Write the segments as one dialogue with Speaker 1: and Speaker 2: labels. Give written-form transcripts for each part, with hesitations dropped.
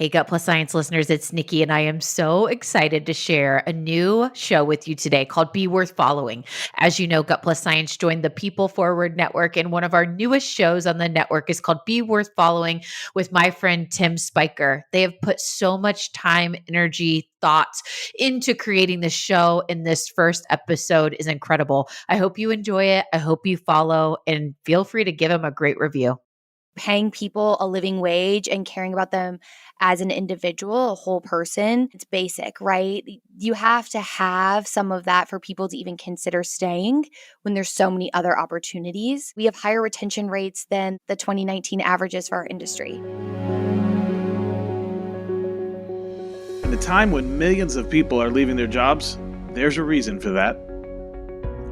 Speaker 1: Hey, Gut Plus Science listeners, it's Nikki, and I am so excited to share a new show with you today called Be Worth Following. As you know, Gut Plus Science joined the PeopleForward Network, and one of our newest shows on the network is called Be Worth Following with my friend Tim Spiker. They have put so much time, energy, thoughts into creating this show, and this first episode is incredible. I hope you enjoy it. I hope you follow, and feel free to give them a great review.
Speaker 2: Paying people a living wage and caring about them as an individual, a whole person, it's basic, right? You have to have some of that for people to even consider staying when there's so many other opportunities. We have higher retention rates than the 2019 averages for our industry.
Speaker 3: In a time when millions of people are leaving their jobs, there's a reason for that.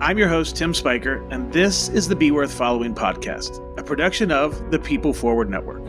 Speaker 3: I'm your host, Tim Spiker, and this is the Be Worth Following podcast, a production of the PeopleForward Network.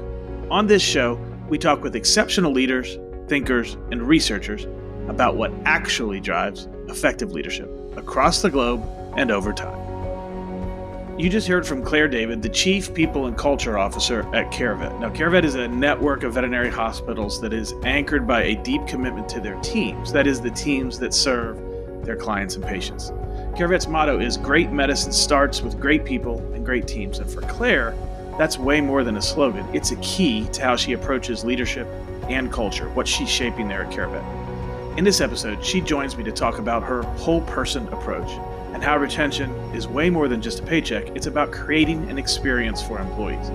Speaker 3: On this show, we talk with exceptional leaders, thinkers, and researchers about what actually drives effective leadership across the globe and over time. You just heard from Claire David, the Chief People and Culture Officer at CareVet. Now, CareVet is a network of veterinary hospitals that is anchored by a deep commitment to their teams. That is, the teams that serve their clients and patients. CareVet's motto is great medicine starts with great people and great teams. And for Claire, that's way more than a slogan. It's a key to how she approaches leadership and culture, what she's shaping there at CareVet. In this episode, she joins me to talk about her whole person approach and how retention is way more than just a paycheck. It's about creating an experience for employees.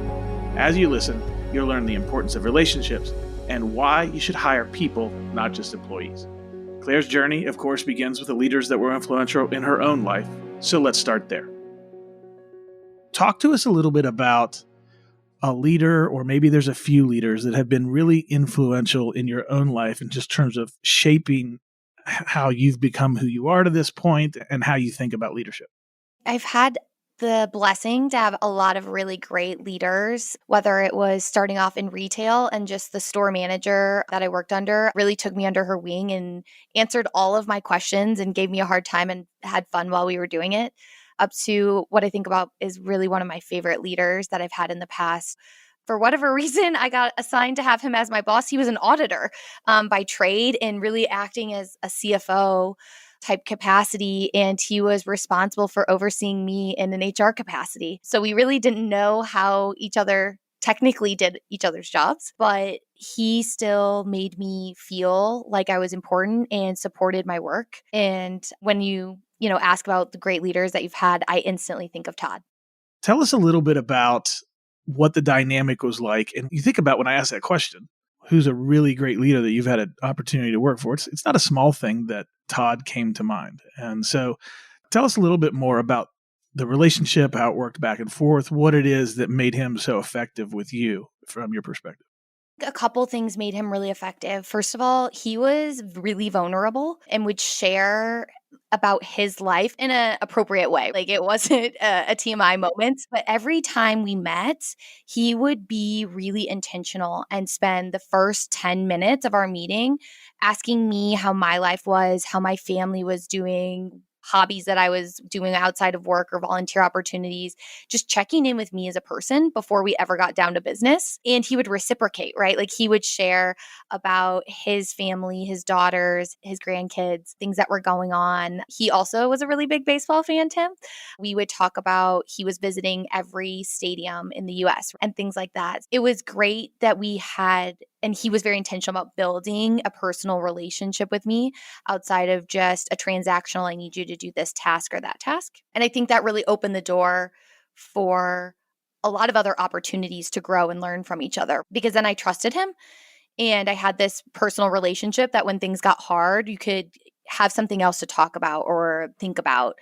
Speaker 3: As you listen, you'll learn the importance of relationships and why you should hire people, not just employees. Claire's journey, of course, begins with the leaders that were influential in her own life, so let's start there. Talk to us a little bit about a leader, or maybe there's a few leaders that have been really influential in your own life in just terms of shaping how you've become who you are to this point and how you think about leadership.
Speaker 2: I've had the blessing to have a lot of really great leaders, whether it was starting off in retail and just the store manager that I worked under really took me under her wing and answered all of my questions and gave me a hard time and had fun while we were doing it, up to what I think about is really one of my favorite leaders that I've had in the past. For whatever reason, I got assigned to have him as my boss. He was an auditor by trade and really acting as a CFO type capacity, and he was responsible for overseeing me in an HR capacity. So we really didn't know how each other technically did each other's jobs, but he still made me feel like I was important and supported my work. And when you ask about the great leaders that you've had, I instantly think of Todd.
Speaker 3: Tell us a little bit about what the dynamic was like. And you think about when I ask that question, who's a really great leader that you've had an opportunity to work for? It's not a small thing that Todd came to mind. And so tell us a little bit more about the relationship, how it worked back and forth, what it is that made him so effective with you from your perspective.
Speaker 2: A couple things made him really effective. First of all, he was really vulnerable and would share about his life in an appropriate way. Like it wasn't a TMI moment, but every time we met, he would be really intentional and spend the first 10 minutes of our meeting asking me how my life was, how my family was doing, hobbies that I was doing outside of work or volunteer opportunities, just checking in with me as a person before we ever got down to business. And he would reciprocate, right? Like he would share about his family, his daughters, his grandkids, things that were going on. He also was a really big baseball fan, Tim. We would talk about he was visiting every stadium in the US and things like that. It was great that we had, and he was very intentional about building a personal relationship with me outside of just a transactional, I need you to do this task or that task. And I think that really opened the door for a lot of other opportunities to grow and learn from each other, because then I trusted him and I had this personal relationship that when things got hard, you could have something else to talk about or think about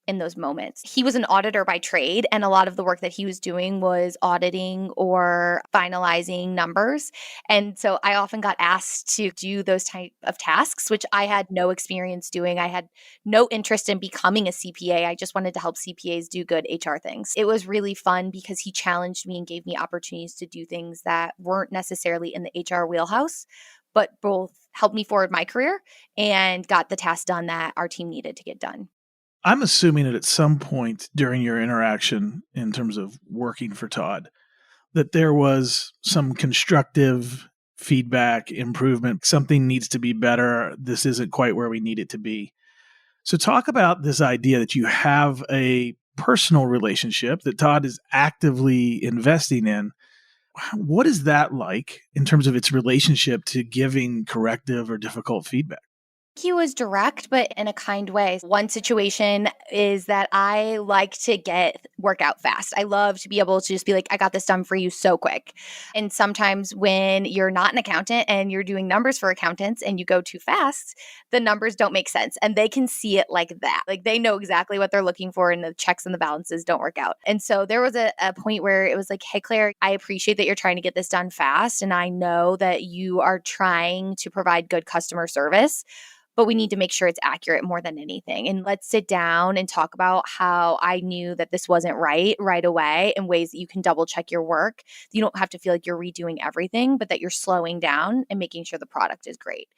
Speaker 2: in those moments. He was an auditor by trade, and a lot of the work that he was doing was auditing or finalizing numbers. And so I often got asked to do those type of tasks, which I had no experience doing. I had no interest in becoming a CPA. I just wanted to help CPAs do good HR things. It was really fun because he challenged me and gave me opportunities to do things that weren't necessarily in the HR wheelhouse, but both helped me forward my career and got the task done that our team needed to get done.
Speaker 3: I'm assuming that at some point during your interaction in terms of working for Todd, that there was some constructive feedback, improvement, something needs to be better. This isn't quite where we need it to be. So talk about this idea that you have a personal relationship that Todd is actively investing in. What is that like in terms of its relationship to giving corrective or difficult feedback?
Speaker 2: He was direct, but in a kind way. One situation is that I like to get work out fast. I love to be able to just be like, I got this done for you so quick. And sometimes when you're not an accountant and you're doing numbers for accountants and you go too fast, the numbers don't make sense. And they can see it like that. Like they know exactly what they're looking for and the checks and the balances don't work out. And so there was a point where it was like, hey, Claire, I appreciate that you're trying to get this done fast. And I know that you are trying to provide good customer service, but we need to make sure it's accurate more than anything. And let's sit down and talk about how I knew that this wasn't right away, in ways that you can double check your work. You don't have to feel like you're redoing everything, but that you're slowing down and making sure the product is great.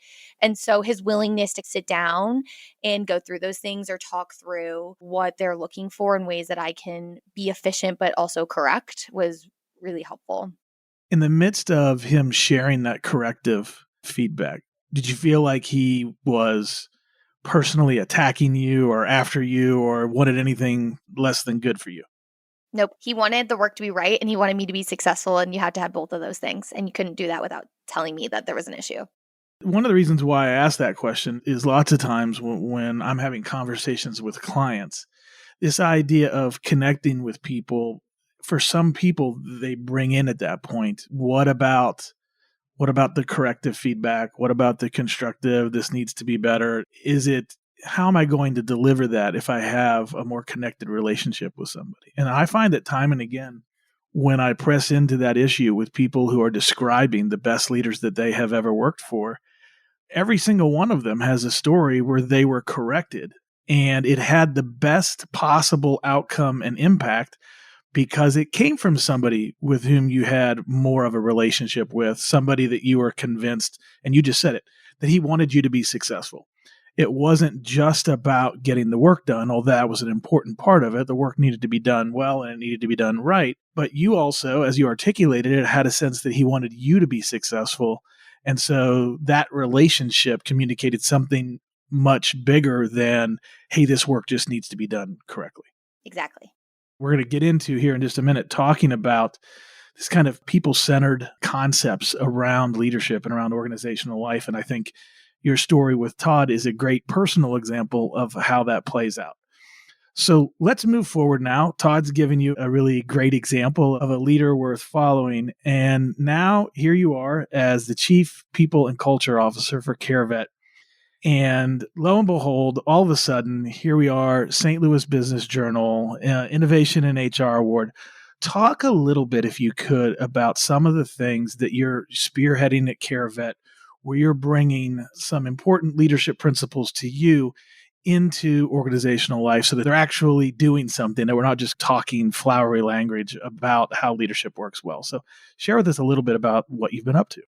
Speaker 2: And so his willingness to sit down and go through those things or talk through what they're looking for in ways that I can be efficient but also correct was really helpful.
Speaker 3: In the midst of him sharing that corrective feedback, did you feel like he was personally attacking you or after you or wanted anything less than good for you?
Speaker 2: Nope. He wanted the work to be right and he wanted me to be successful, and you had to have both of those things. And you couldn't do that without telling me that there was an issue.
Speaker 3: One of the reasons why I asked that question is lots of times when I'm having conversations with clients, this idea of connecting with people, for some people, they bring in at that point, what about the corrective feedback? What about the constructive? This needs to be better. How am I going to deliver that if I have a more connected relationship with somebody? And I find that time and again, when I press into that issue with people who are describing the best leaders that they have ever worked for, every single one of them has a story where they were corrected and it had the best possible outcome and impact because it came from somebody with whom you had more of a relationship with, somebody that you were convinced, and you just said it, that he wanted you to be successful. It wasn't just about getting the work done, although that was an important part of it. The work needed to be done well and it needed to be done right. But you also, as you articulated it, had a sense that he wanted you to be successful. And so that relationship communicated something much bigger than, hey, this work just needs to be done correctly.
Speaker 2: Exactly.
Speaker 3: We're going to get into here in just a minute talking about this kind of people-centered concepts around leadership and around organizational life. And I think your story with Todd is a great personal example of how that plays out. So let's move forward now. Todd's given you a really great example of a leader worth following. And now here you are as the Chief People and Culture Officer for CareVet. And lo and behold, all of a sudden, here we are, St. Louis Business Journal, Innovation in HR Award. Talk a little bit, if you could, about some of the things that you're spearheading at CareVet, where you're bringing some important leadership principles to you into organizational life so that they're actually doing something, that we're not just talking flowery language about how leadership works well. So share with us a little bit about what you've been up to.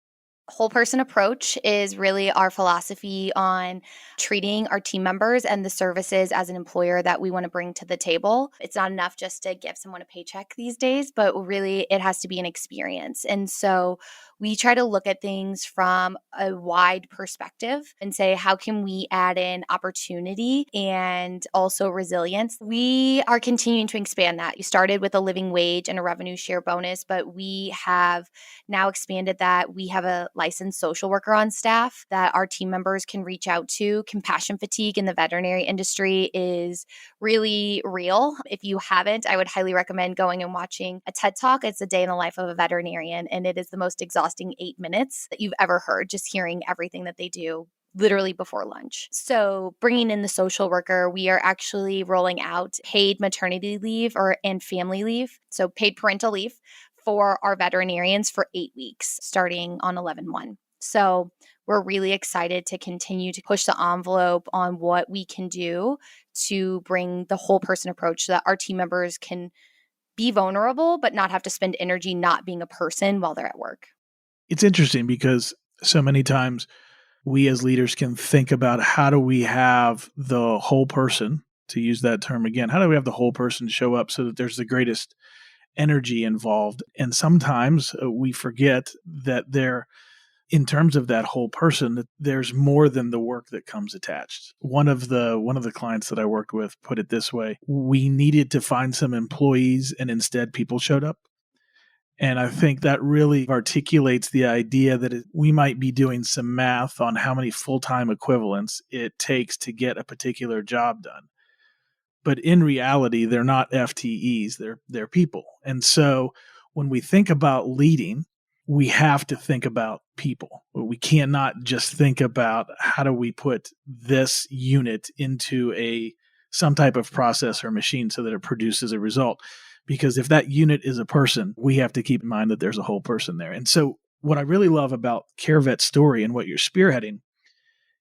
Speaker 2: Whole person approach is really our philosophy on treating our team members and the services as an employer that we want to bring to the table. It's not enough just to give someone a paycheck these days, but really it has to be an experience. And so we try to look at things from a wide perspective and say, how can we add in opportunity and also resilience? We are continuing to expand that. You started with a living wage and a revenue share bonus, but we have now expanded that. We have a licensed social worker on staff that our team members can reach out to. Compassion fatigue in the veterinary industry is really real. If you haven't, I would highly recommend going and watching a TED Talk. It's a day in the life of a veterinarian, and it is the most exhausting 8 minutes that you've ever heard, just hearing everything that they do literally before lunch. So bringing in the social worker, we are actually rolling out paid maternity leave and family leave, so paid parental leave for our veterinarians for 8 weeks, starting on 11/1. So we're really excited to continue to push the envelope on what we can do to bring the whole person approach so that our team members can be vulnerable, but not have to spend energy not being a person while they're at work.
Speaker 3: It's interesting because so many times we as leaders can think about how do we have the whole person, to use that term again, how do we have the whole person show up so that there's the greatest energy involved? And sometimes we forget that in terms of that whole person, there's more than the work that comes attached. One of the clients that I worked with put it this way: we needed to find some employees, and instead people showed up. And I think that really articulates the idea that we might be doing some math on how many full-time equivalents it takes to get a particular job done. But in reality, they're not FTEs, they're people. And so when we think about leading, we have to think about people. We cannot just think about how do we put this unit into some type of process or machine so that it produces a result. Because if that unit is a person, we have to keep in mind that there's a whole person there. And so what I really love about CareVet's story and what you're spearheading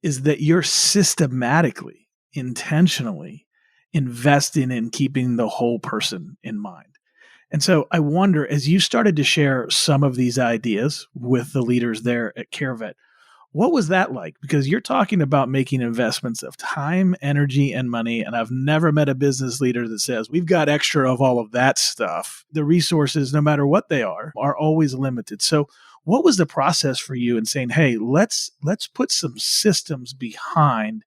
Speaker 3: is that you're systematically, intentionally investing in keeping the whole person in mind. And so I wonder, as you started to share some of these ideas with the leaders there at CareVet, what was that like? Because you're talking about making investments of time, energy, and money. And I've never met a business leader that says, we've got extra of all of that stuff. The resources, no matter what they are always limited. So what was the process for you in saying, hey, let's put some systems behind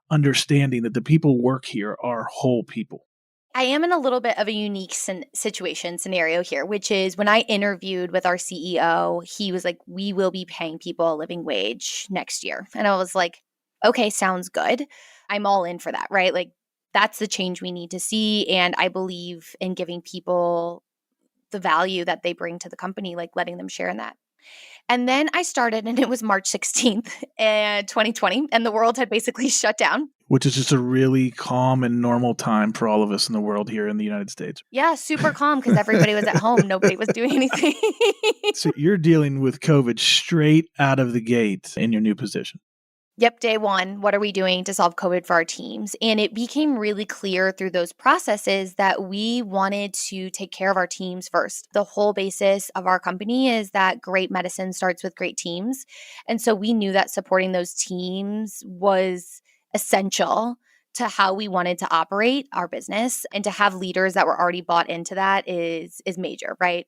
Speaker 3: understanding that the people work here are whole people?
Speaker 2: I am in a little bit of a unique scenario here, which is when I interviewed with our CEO, he was like, we will be paying people a living wage next year. And I was like, okay, sounds good. I'm all in for that, right? Like, that's the change we need to see. And I believe in giving people the value that they bring to the company, like letting them share in that. And then I started, and it was March 16th, 2020, and the world had basically shut down.
Speaker 3: Which is just a really calm and normal time for all of us in the world here in the United States.
Speaker 2: Yeah, super calm because everybody was at home. Nobody was doing anything.
Speaker 3: So you're dealing with COVID straight out of the gate in your new position.
Speaker 2: Yep, day one, what are we doing to solve COVID for our teams? And it became really clear through those processes that we wanted to take care of our teams first. The whole basis of our company is that great medicine starts with great teams. And so we knew that supporting those teams was essential to how we wanted to operate our business, and to have leaders that were already bought into that is major, right?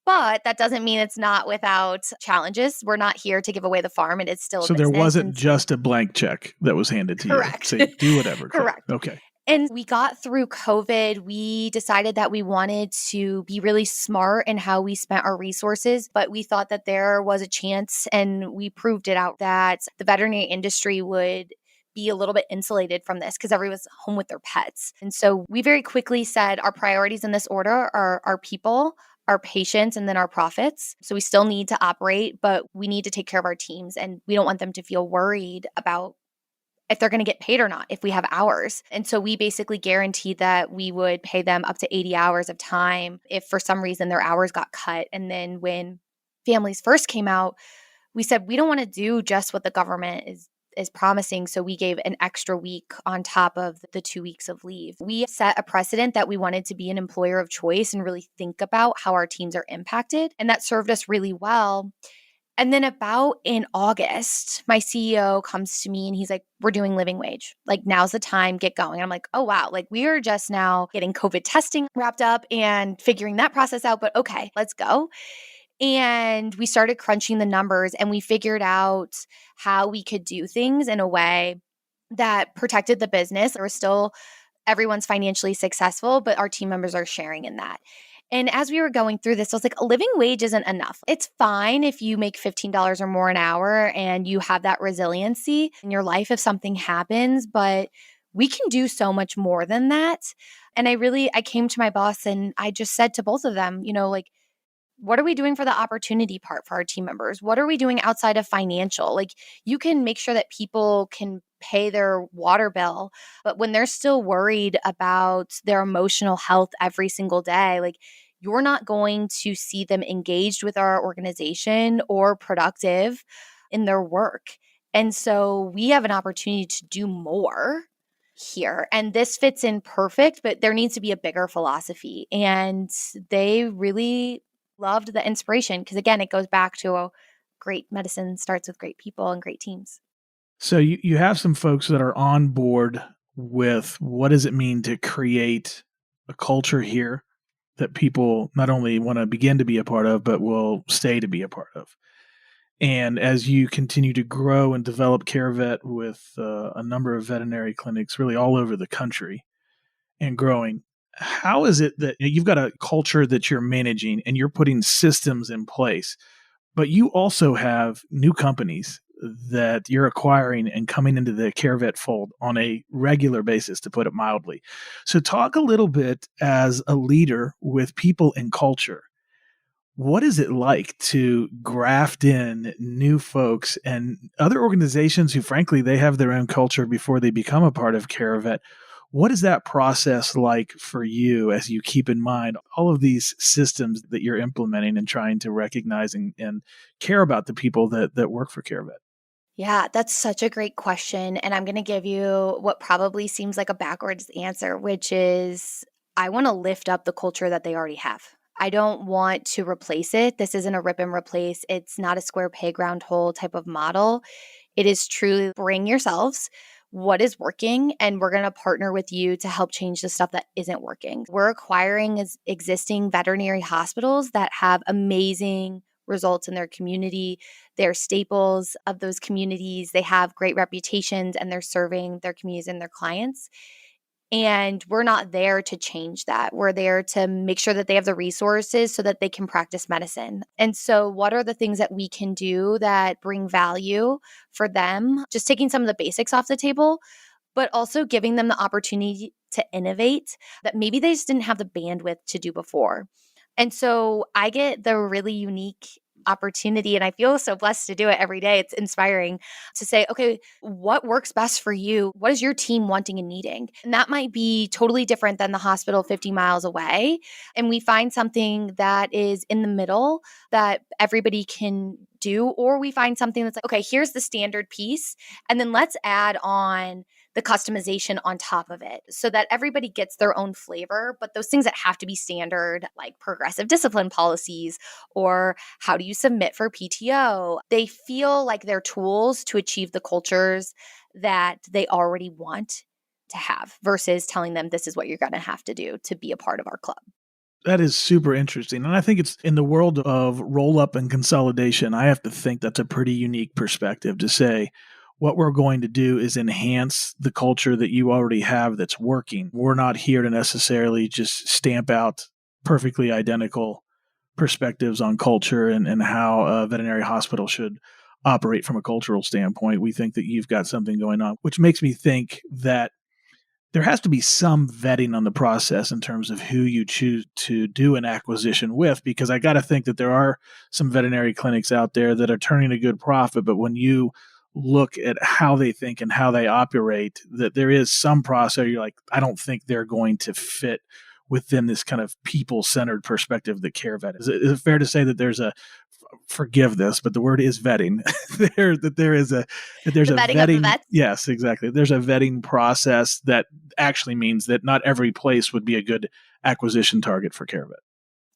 Speaker 2: But that doesn't mean it's not without challenges. We're not here to give away the farm. It is still a
Speaker 3: So
Speaker 2: business.
Speaker 3: there wasn't just a blank check that was handed to
Speaker 2: Correct.
Speaker 3: you. Say, do whatever.
Speaker 2: Correct.
Speaker 3: Okay.
Speaker 2: And we got through COVID. We decided that we wanted to be really smart in how we spent our resources, but we thought that there was a chance, and we proved it out, that the veterinary industry would be a little bit insulated from this because everyone's home with their pets. And so we very quickly said our priorities in this order are our people, our patients, and then our profits. So we still need to operate, but we need to take care of our teams, and we don't want them to feel worried about if they're going to get paid or not if we have hours. And so we basically guaranteed that we would pay them up to 80 hours of time if for some reason their hours got cut. And then when families first came out, we said we don't want to do just what the government is promising. So we gave an extra week on top of the 2 weeks of leave. We set a precedent that we wanted to be an employer of choice and really think about how our teams are impacted. And that served us really well. And then about in August, my CEO comes to me and he's like, we're doing living wage. Like, now's the time, get going. And I'm like, oh, wow. Like, we are just now getting COVID testing wrapped up and figuring that process out. But okay, let's go. And we started crunching the numbers, and we figured out how we could do things in a way that protected the business. There was still everyone's financially successful, but our team members are sharing in that. And as we were going through this, I was like, a living wage isn't enough. It's fine if you make $15 or more an hour and you have that resiliency in your life if something happens, but we can do so much more than that. And I came to my boss and I just said to both of them, like, what are we doing for the opportunity part for our team members? What are we doing outside of financial? Like, you can make sure that people can pay their water bill, but when they're still worried about their emotional health every single day, like, you're not going to see them engaged with our organization or productive in their work. And so we have an opportunity to do more here. And this fits in perfect, but there needs to be a bigger philosophy. And they really loved the inspiration because, again, it goes back to great medicine starts with great people and great teams.
Speaker 3: So you have some folks that are on board with what does it mean to create a culture here that people not only want to begin to be a part of, but will stay to be a part of. And as you continue to grow and develop CareVet with a number of veterinary clinics really all over the country and growing, how is it that you've got a culture that you're managing and you're putting systems in place, but you also have new companies that you're acquiring and coming into the CareVet fold on a regular basis, to put it mildly. So talk a little bit as a leader with people and culture. What is it like to graft in new folks and other organizations who, frankly, they have their own culture before they become a part of CareVet? What is that process like for you as you keep in mind all of these systems that you're implementing and trying to recognize and care about the people that work for CareVet?
Speaker 2: Yeah, that's such a great question. And I'm going to give you what probably seems like a backwards answer, which is I want to lift up the culture that they already have. I don't want to replace it. This isn't a rip and replace. It's not a square peg round hole type of model. It is truly bring yourselves what is working, and we're going to partner with you to help change the stuff that isn't working. We're acquiring existing veterinary hospitals that have amazing results in their community. They're staples of those communities. They have great reputations and they're serving their communities and their clients. And we're not there to change that. We're there to make sure that they have the resources so that they can practice medicine. And so, what are the things that we can do that bring value for them? Just taking some of the basics off the table, but also giving them the opportunity to innovate that maybe they just didn't have the bandwidth to do before. And so I get the really unique opportunity, and I feel so blessed to do it every day. It's inspiring to say, okay, what works best for you? What is your team wanting and needing? And that might be totally different than the hospital 50 miles away. And we find something that is in the middle that everybody can do, or we find something that's like, okay, here's the standard piece. And then let's add on the customization on top of it so that everybody gets their own flavor. But those things that have to be standard, like progressive discipline policies or how do you submit for PTO, they feel like they're tools to achieve the cultures that they already want to have versus telling them this is what you're going to have to do to be a part of our club.
Speaker 3: That is super interesting. And I think it's in the world of roll up and consolidation, I have to think that's a pretty unique perspective to say, what we're going to do is enhance the culture that you already have that's working. We're not here to necessarily just stamp out perfectly identical perspectives on culture and how a veterinary hospital should operate from a cultural standpoint. We think that you've got something going on, which makes me think that there has to be some vetting on the process in terms of who you choose to do an acquisition with, because I got to think that there are some veterinary clinics out there that are turning a good profit, but when you look at how they think and how they operate, that there is some process you're like, I don't think they're going to fit within this kind of people-centered perspective that CareVet is. Is it fair to say that there's a, forgive this, but the word is vetting. There's
Speaker 2: The
Speaker 3: a
Speaker 2: vetting of the vets?
Speaker 3: Yes, exactly. There's a vetting process that actually means that not every place would be a good acquisition target for CareVet.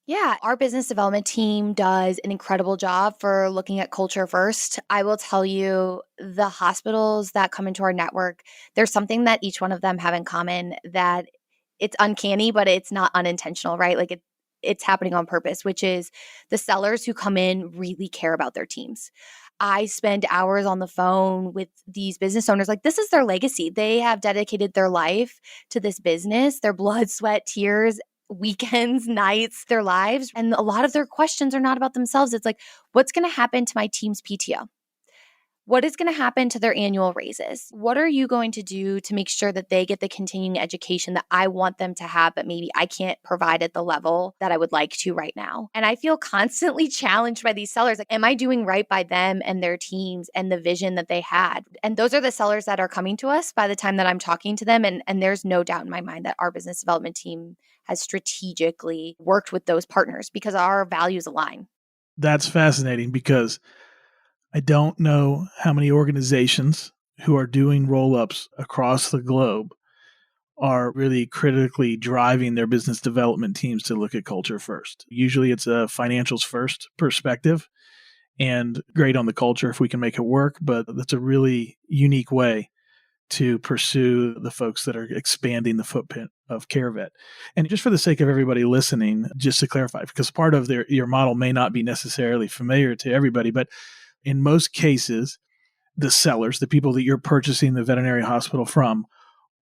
Speaker 2: Yeah, our business development team does an incredible job for looking at culture first. I will tell you, the hospitals that come into our network, there's something that each one of them have in common that it's uncanny, but it's not unintentional, right? Like it's happening on purpose, which is the sellers who come in really care about their teams. I spend hours on the phone with these business owners. Like, this is their legacy. They have dedicated their life to this business, their blood, sweat, tears, weekends, nights, their lives. And a lot of their questions are not about themselves. It's like, what's going to happen to my team's PTO? What is going to happen to their annual raises? What are you going to do to make sure that they get the continuing education that I want them to have, but maybe I can't provide at the level that I would like to right now? And I feel constantly challenged by these sellers. Like, am I doing right by them and their teams and the vision that they had? And those are the sellers that are coming to us by the time that I'm talking to them. And there's no doubt in my mind that our business development team has strategically worked with those partners because our values align.
Speaker 3: That's fascinating because I don't know how many organizations who are doing roll-ups across the globe are really critically driving their business development teams to look at culture first. Usually it's a financials first perspective, and great on the culture if we can make it work, but that's a really unique way to pursue the folks that are expanding the footprint of CareVet. And just for the sake of everybody listening, just to clarify, because part of your model may not be necessarily familiar to everybody, but in most cases, the sellers, the people that you're purchasing the veterinary hospital from,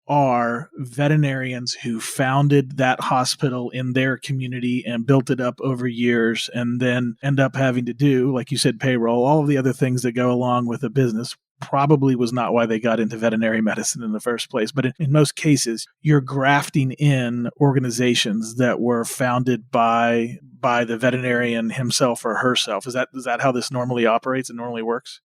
Speaker 3: are veterinarians who founded that hospital in their community and built it up over years, and then end up having to do, like you said, payroll, all of the other things that go along with a business. Probably was not why they got into veterinary medicine in the first place. But in most cases, you're grafting in organizations that were founded by the veterinarian himself or herself. Is that how this normally operates and normally works?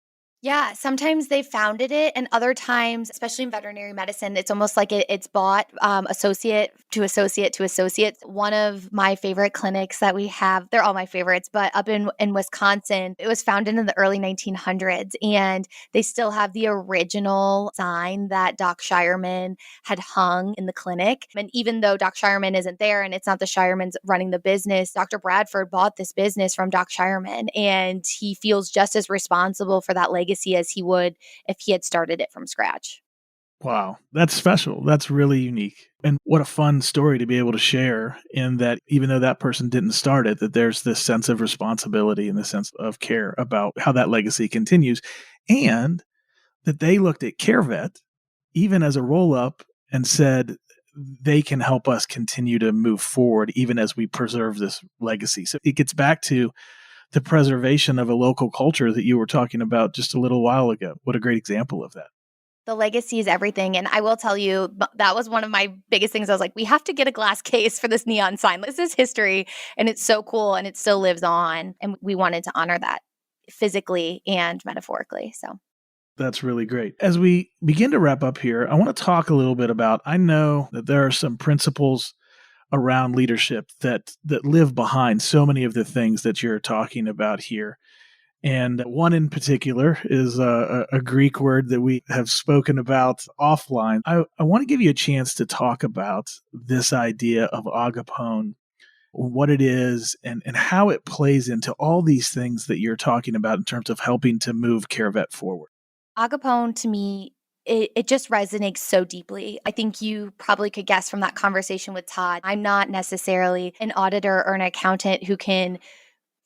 Speaker 2: Yeah, sometimes they founded it, and other times, especially in veterinary medicine, it's almost like it's bought associate to associate to associate. One of my favorite clinics that we have, they're all my favorites, but up in Wisconsin, it was founded in the early 1900s, and they still have the original sign that Doc Shireman had hung in the clinic. And even though Doc Shireman isn't there and it's not the Shiremans running the business, Dr. Bradford bought this business from Doc Shireman, and he feels just as responsible for that legacy as he would if he had started it from scratch.
Speaker 3: Wow, that's special. That's really unique. And what a fun story to be able to share, in that even though that person didn't start it, that there's this sense of responsibility and the sense of care about how that legacy continues. And that they looked at CareVet even as a roll up and said, they can help us continue to move forward even as we preserve this legacy. So it gets back to the preservation of a local culture that you were talking about just a little while ago. What a great example of that.
Speaker 2: The legacy is everything. And I will tell you, that was one of my biggest things. I was like, we have to get a glass case for this neon sign. This is history, and it's so cool, and it still lives on. And we wanted to honor that physically and metaphorically. So
Speaker 3: That's really great. As we begin to wrap up here, I want to talk a little bit about, I know that there are some principles around leadership that live behind so many of the things that you're talking about here. And one in particular is a Greek word that we have spoken about offline. I want to give you a chance to talk about this idea of agapone, what it is, and how it plays into all these things that you're talking about in terms of helping to move CareVet forward.
Speaker 2: agapone, to me, it just resonates so deeply. I think you probably could guess from that conversation with Todd, I'm not necessarily an auditor or an accountant who can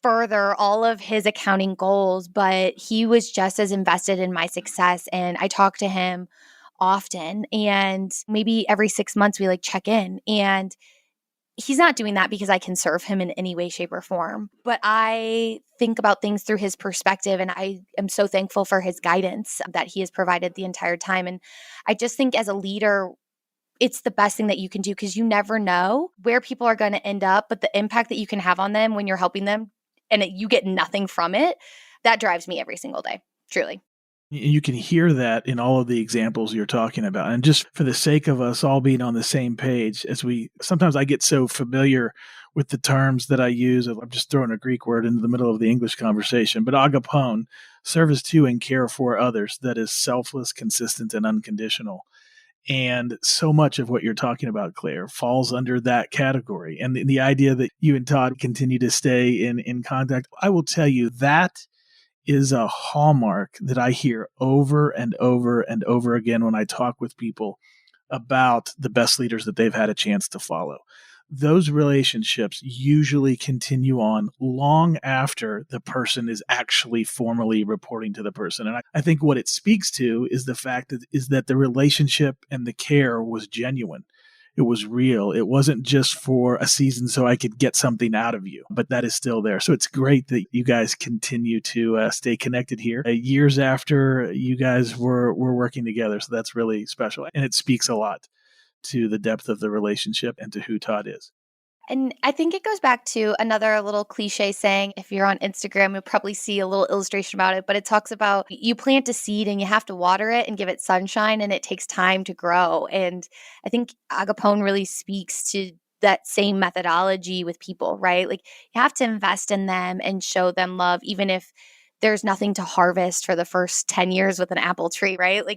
Speaker 2: further all of his accounting goals, but he was just as invested in my success. And I talk to him often, and maybe every 6 months we check in. And he's not doing that because I can serve him in any way, shape, or form. But I think about things through his perspective, and I am so thankful for his guidance that he has provided the entire time. And I just think as a leader, it's the best thing that you can do, because you never know where people are going to end up, but the impact that you can have on them when you're helping them and you get nothing from it, that drives me every single day, truly.
Speaker 3: You can hear that in all of the examples you're talking about. And just for the sake of us all being on the same page, sometimes I get so familiar with the terms that I use. I'm just throwing a Greek word into the middle of the English conversation. But agapone, service to and care for others that is selfless, consistent, and unconditional. And so much of what you're talking about, Claire, falls under that category. And the idea that you and Todd continue to stay in contact, I will tell you, that is a hallmark that I hear over and over and over again when I talk with people about the best leaders that they've had a chance to follow. Those relationships usually continue on long after the person is actually formally reporting to the person. And I think what it speaks to is the fact that the relationship and the care was genuine. It was real. It wasn't just for a season so I could get something out of you, but that is still there. So it's great that you guys continue to stay connected here years after you guys were working together. So that's really special. And it speaks a lot to the depth of the relationship and to who Todd is.
Speaker 2: And I think it goes back to another little cliche saying. If you're on Instagram, you'll probably see a little illustration about it, but it talks about you plant a seed and you have to water it and give it sunshine, and it takes time to grow. And I think agapone really speaks to that same methodology with people, right? You have to invest in them and show them love, even if there's nothing to harvest for the first 10 years with an apple tree, right? You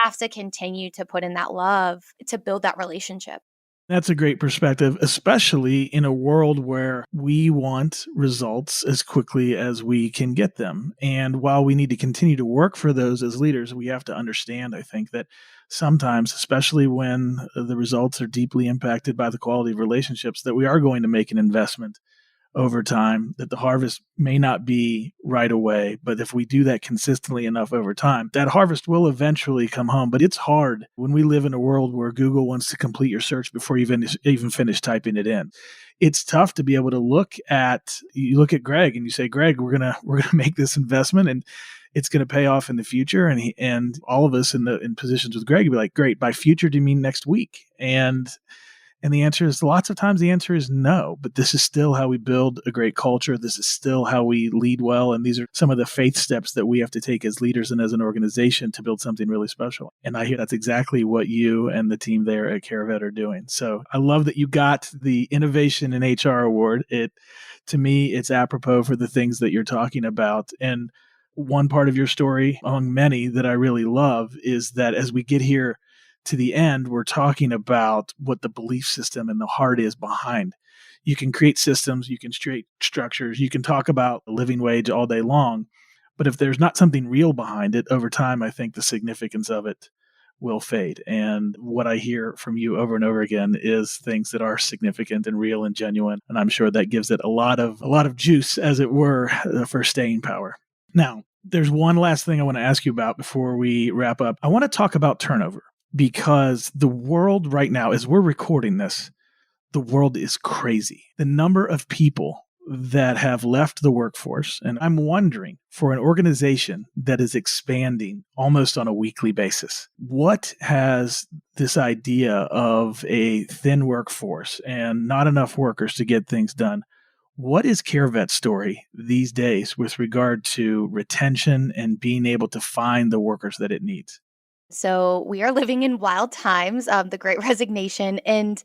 Speaker 2: have to continue to put in that love to build that relationship.
Speaker 3: That's a great perspective, especially in a world where we want results as quickly as we can get them. And while we need to continue to work for those as leaders, we have to understand, I think, that sometimes, especially when the results are deeply impacted by the quality of relationships, that we are going to make an investment over time, that the harvest may not be right away, but if we do that consistently enough over time, that harvest will eventually come home. But it's hard when we live in a world where Google wants to complete your search before you even finish typing it in. It's tough to be able to look at Greg and you say, Greg, we're gonna make this investment and it's going to pay off in the future. And all of us in positions with Greg would be like, great, by future, do you mean next week? And the answer is, lots of times the answer is no, but this is still how we build a great culture. This is still how we lead well. And these are some of the faith steps that we have to take as leaders and as an organization to build something really special. And I hear that's exactly what you and the team there at CareVet are doing. So I love that you got the Innovation in HR Award. To me, it's apropos for the things that you're talking about. And one part of your story, among many that I really love, is that as we get here to the end, we're talking about what the belief system and the heart is behind. You can create systems, you can create structures, you can talk about a living wage all day long, but if there's not something real behind it, over time, I think the significance of it will fade. And what I hear from you over and over again is things that are significant and real and genuine. And I'm sure that gives it a lot of juice, as it were, for staying power. Now, there's one last thing I want to ask you about before we wrap up. I want to talk about turnover, because the world right now, as we're recording this, the world is crazy. The number of people that have left the workforce, and I'm wondering, for an organization that is expanding almost on a weekly basis, what has this idea of a thin workforce and not enough workers to get things done, what is CareVet's story these days with regard to retention and being able to find the workers that it needs?
Speaker 2: So we are living in wild times, the Great Resignation. And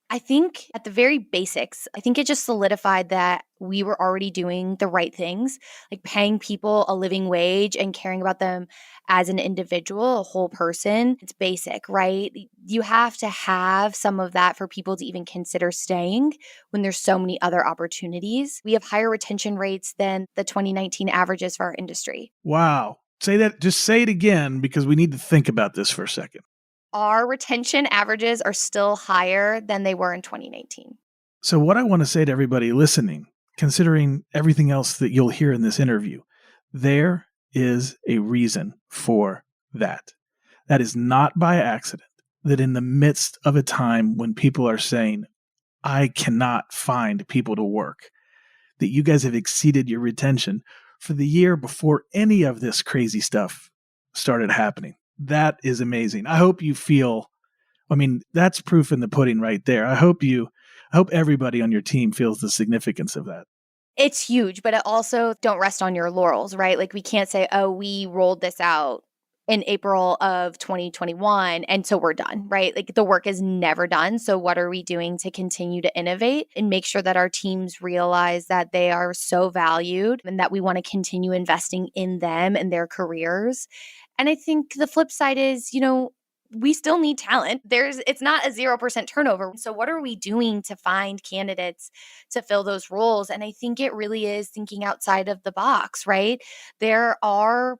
Speaker 2: I think at the very basics, I think it just solidified that we were already doing the right things, like paying people a living wage and caring about them as an individual, a whole person. It's basic, right? You have to have some of that for people to even consider staying when there's so many other opportunities. We have higher retention rates than the 2019 averages for our industry.
Speaker 3: Wow. Just say it again, because we need to think about this for a second.
Speaker 2: Our retention averages are still higher than they were in 2019.
Speaker 3: So what I want to say to everybody listening, considering everything else that you'll hear in this interview, there is a reason for that. That is not by accident, that in the midst of a time when people are saying, I cannot find people to work, that you guys have exceeded your retention for the year before any of this crazy stuff started happening. That is amazing. I hope you feel, that's proof in the pudding right there. I hope everybody on your team feels the significance of that.
Speaker 2: It's huge, but it also don't rest on your laurels, right? Like we can't say, oh, we rolled this out in April of 2021 and so we're done, right? Like the work is never done. So what are we doing to continue to innovate and make sure that our teams realize that they are so valued and that we want to continue investing in them and their careers? And I think the flip side is, we still need talent. It's not a 0% turnover. So what are we doing to find candidates to fill those roles? And I think it really is thinking outside of the box, right? There are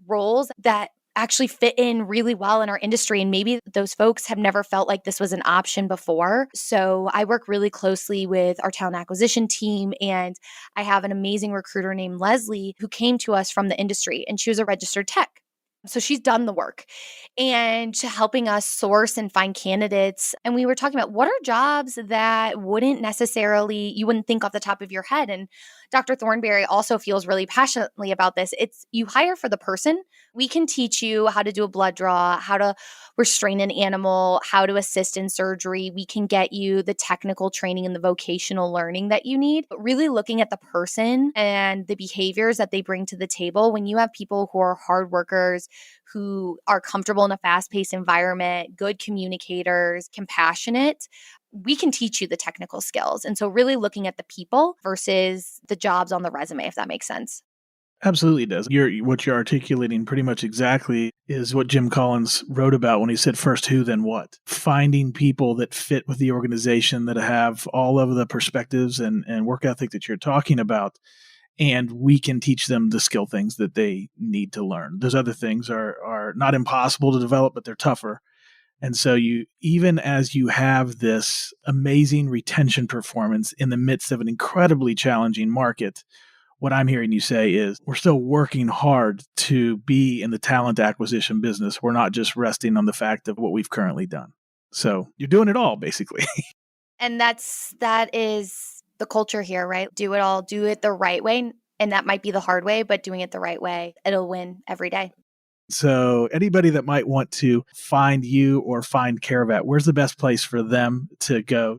Speaker 2: roles that actually fit in really well in our industry. And maybe those folks have never felt like this was an option before. So I work really closely with our talent acquisition team. And I have an amazing recruiter named Leslie who came to us from the industry, and she was a registered tech. So she's done the work and helping us source and find candidates. And we were talking about what are jobs that you wouldn't think off the top of your head. And Dr. Thornberry also feels really passionately about this. It's you hire for the person. We can teach you how to do a blood draw, how to restrain an animal, how to assist in surgery. We can get you the technical training and the vocational learning that you need. But really looking at the person and the behaviors that they bring to the table. When you have people who are hard workers, who are comfortable in a fast-paced environment, good communicators, compassionate, we can teach you the technical skills. And so really looking at the people versus the jobs on the resume, if that makes sense.
Speaker 3: Absolutely does. What you're articulating pretty much exactly is what Jim Collins wrote about when he said first who, then what. Finding people that fit with the organization, that have all of the perspectives and work ethic that you're talking about. And we can teach them the skill things that they need to learn. Those other things are not impossible to develop, but they're tougher. And so even as you have this amazing retention performance in the midst of an incredibly challenging market, what I'm hearing you say is we're still working hard to be in the talent acquisition business. We're not just resting on the fact of what we've currently done. So you're doing it all, basically.
Speaker 2: And that is the culture here, right? Do it all, do it the right way. And that might be the hard way, but doing it the right way, it'll win every day.
Speaker 3: So anybody that might want to find you or find CareVet, where's the best place for them to go?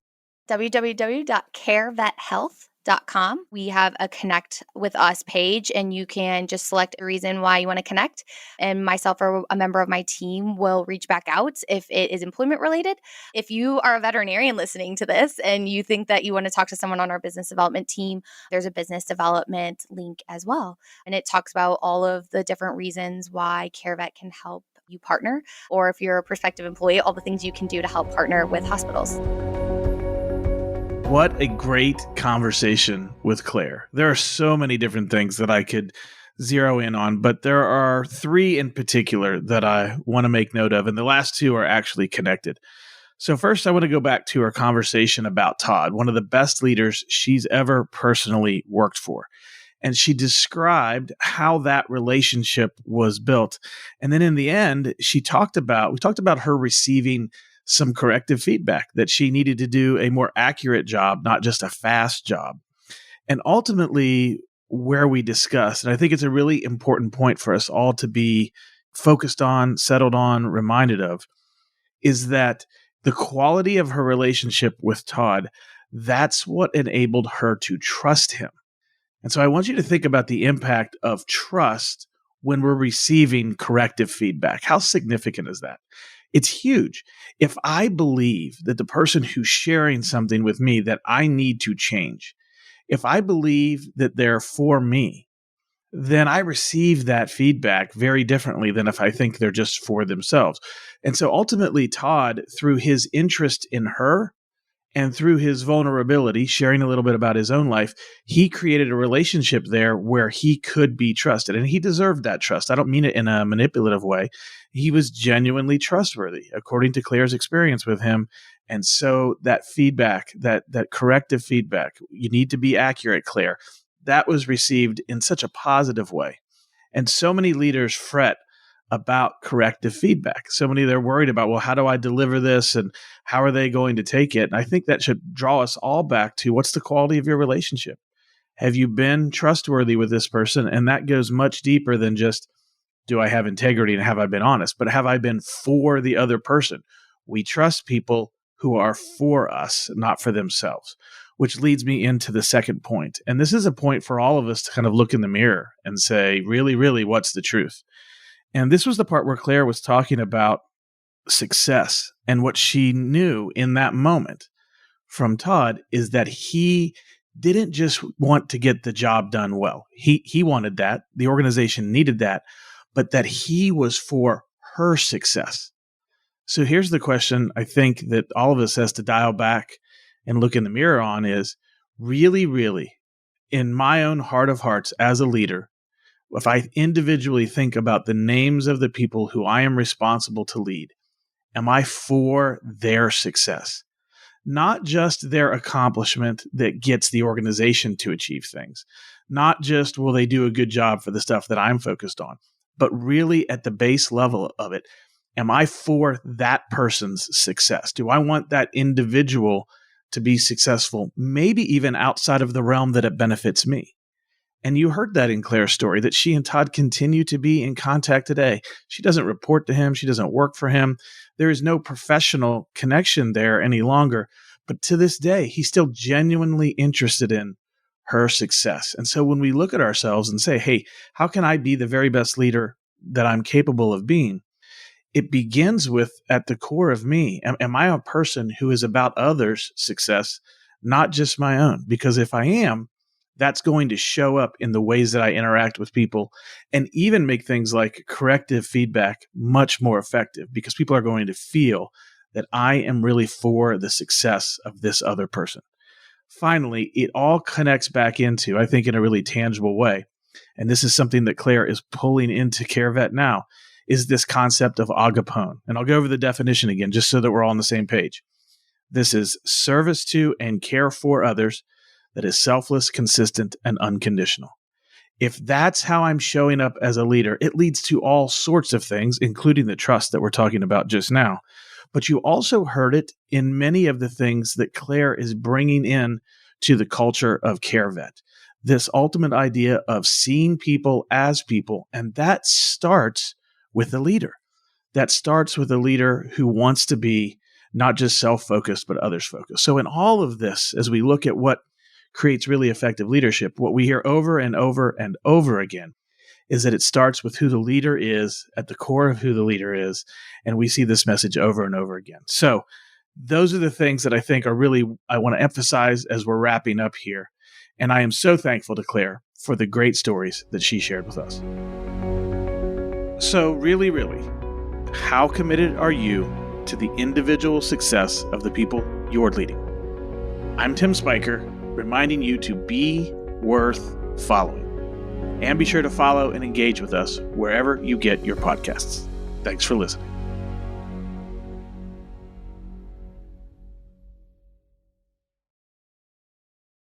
Speaker 2: www.carevethealth.com. We have a connect with us page, and you can just select a reason why you want to connect. And myself or a member of my team will reach back out if it is employment related. If you are a veterinarian listening to this and you think that you want to talk to someone on our business development team, there's a business development link as well. And it talks about all of the different reasons why CareVet can help you partner, or if you're a prospective employee, all the things you can do to help partner with hospitals.
Speaker 3: What a great conversation with Claire. There are so many different things that I could zero in on, but there are three in particular that I want to make note of, and the last two are actually connected. So first, I want to go back to our conversation about Todd, one of the best leaders she's ever personally worked for. And she described how that relationship was built. And then in the end, we talked about her receiving some corrective feedback that she needed to do a more accurate job, not just a fast job. And ultimately, where we discussed, and I think it's a really important point for us all to be focused on, settled on, reminded of, is that the quality of her relationship with Todd, that's what enabled her to trust him. And so I want you to think about the impact of trust when we're receiving corrective feedback. How significant is that? It's huge. If I believe that the person who's sharing something with me that I need to change, if I believe that they're for me, then I receive that feedback very differently than if I think they're just for themselves. And so ultimately, Todd, through his interest in her and through his vulnerability, sharing a little bit about his own life, he created a relationship there where he could be trusted. And he deserved that trust. I don't mean it in a manipulative way. He was genuinely trustworthy, according to Claire's experience with him. And so that feedback, that corrective feedback, you need to be accurate, Claire, that was received in such a positive way. And so many leaders fret about corrective feedback. So many, they're worried about, well, how do I deliver this and how are they going to take it? And I think that should draw us all back to what's the quality of your relationship? Have you been trustworthy with this person? And that goes much deeper than just, do I have integrity and have I been honest? But have I been for the other person? We trust people who are for us, not for themselves, which leads me into the second point. And this is a point for all of us to kind of look in the mirror and say, really, really, what's the truth? And this was the part where Claire was talking about success. And what she knew in that moment from Todd is that he didn't just want to get the job done well. He wanted that. The organization needed that, but that he was for her success. So here's the question I think that all of us has to dial back and look in the mirror on is, really, really, in my own heart of hearts as a leader, if I individually think about the names of the people who I am responsible to lead, am I for their success? Not just their accomplishment that gets the organization to achieve things. Not just will they do a good job for the stuff that I'm focused on, but really at the base level of it, am I for that person's success? Do I want that individual to be successful, maybe even outside of the realm that it benefits me? And you heard that in Claire's story, that she and Todd continue to be in contact today. She doesn't report to him. She doesn't work for him. There is no professional connection there any longer. But to this day, he's still genuinely interested in her success. And so when we look at ourselves and say, hey, how can I be the very best leader that I'm capable of being? It begins with, at the core of me, am I a person who is about others' success, not just my own? Because if I am, that's going to show up in the ways that I interact with people and even make things like corrective feedback much more effective, because people are going to feel that I am really for the success of this other person. Finally, it all connects back into, I think, in a really tangible way, and this is something that Claire is pulling into CareVet now, is this concept of agapone. And I'll go over the definition again, just so that we're all on the same page. This is service to and care for others that is selfless, consistent, and unconditional. If that's how I'm showing up as a leader, it leads to all sorts of things, including the trust that we're talking about just now. But you also heard it in many of the things that Claire is bringing in to the culture of CareVet. This ultimate idea of seeing people as people, and that starts with a leader. That starts with a leader who wants to be not just self-focused, but others-focused. So in all of this, as we look at what creates really effective leadership, what we hear over and over and over again is that it starts with who the leader is, at the core of who the leader is, and we see this message over and over again. So those are the things that I think are really, I want to emphasize as we're wrapping up here. And I am so thankful to Claire for the great stories that she shared with us. So really, how committed are you to the individual success of the people you're leading? I'm Tim Spiker, reminding you to be worth following. And be sure to follow and engage with us wherever you get your podcasts. Thanks for listening.